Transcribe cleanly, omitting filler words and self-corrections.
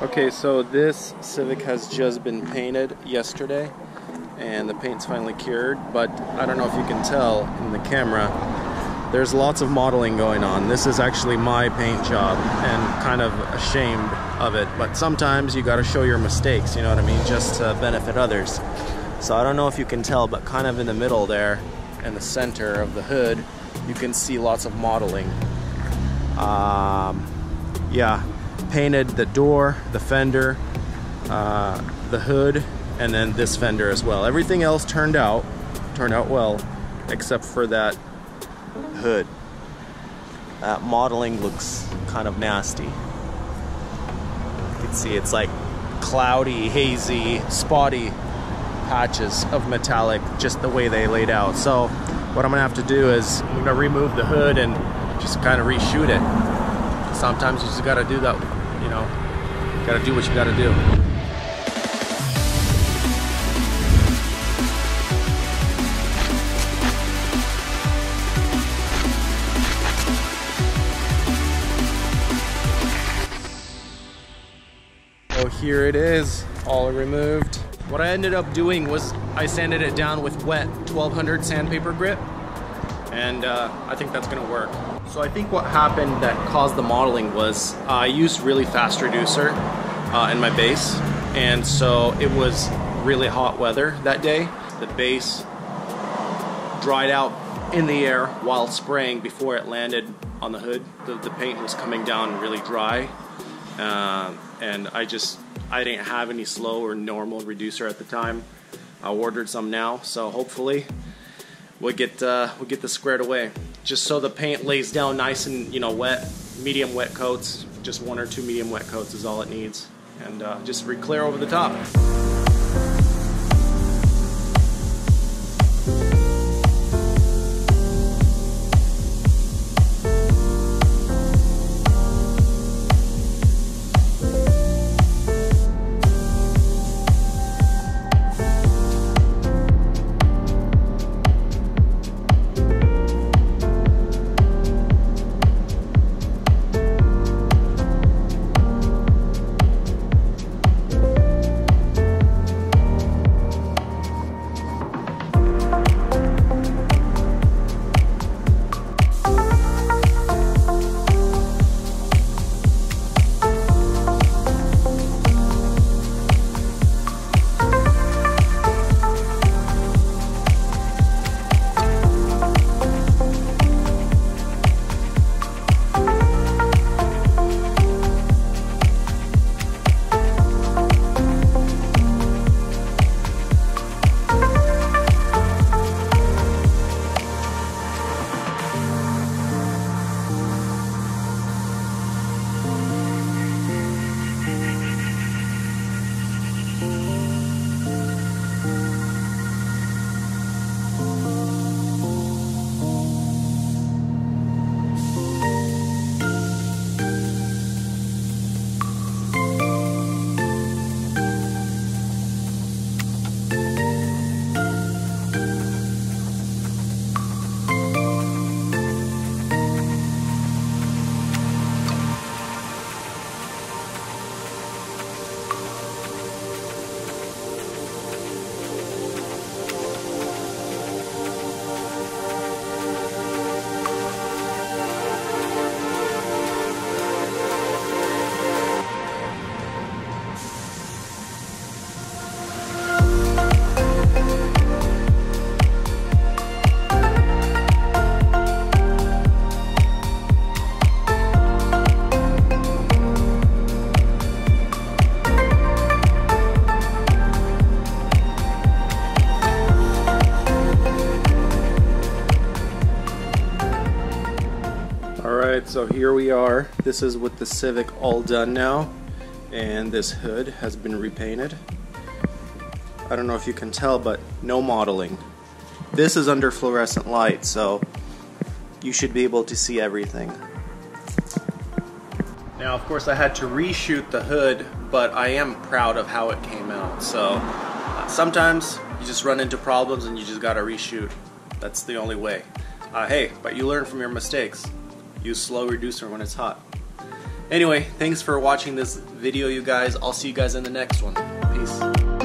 Okay, so this Civic has just been painted yesterday and the paint's finally cured, but I don't know if you can tell in the camera, there's lots of mottling going on. This is actually my paint job and kind of ashamed of it, but sometimes you got to show your mistakes, you know what I mean, just to benefit others. So I don't know if you can tell, but kind of in the middle there, in the center of the hood, you can see lots of mottling. Yeah, painted the door, the fender, the hood, and then this fender as well. Everything else turned out well, except for that hood. That mottling looks kind of nasty. You can see it's like cloudy, hazy, spotty patches of metallic, just the way they laid out. So what I'm gonna have to do is I'm gonna remove the hood and just kind of reshoot it. Sometimes you just gotta do that, you know, gotta do what you gotta do. So here it is, all removed. What I ended up doing was I sanded it down with wet 1200 sandpaper grit, and I think that's gonna work. So I think what happened that caused the mottling was I used really fast reducer in my base, and so it was really hot weather that day. The base dried out in the air while spraying before it landed on the hood. The paint was coming down really dry, and I didn't have any slow or normal reducer at the time. I ordered some now, so hopefully we'll get this squared away. Just so the paint lays down nice and, you know, wet, medium wet coats. Just 1 or 2 medium wet coats is all it needs, and just re-clear over the top. Alright, so here we are. This is with the Civic all done now, and this hood has been repainted. I don't know if you can tell, but no mottling. This is under fluorescent light, so you should be able to see everything. Now, of course, I had to reshoot the hood, but I am proud of how it came out. So sometimes you just run into problems and you just gotta reshoot. That's the only way. Hey, but you learn from your mistakes. Use slow reducer when it's hot. Anyway, thanks for watching this video, you guys. I'll see you guys in the next one. Peace.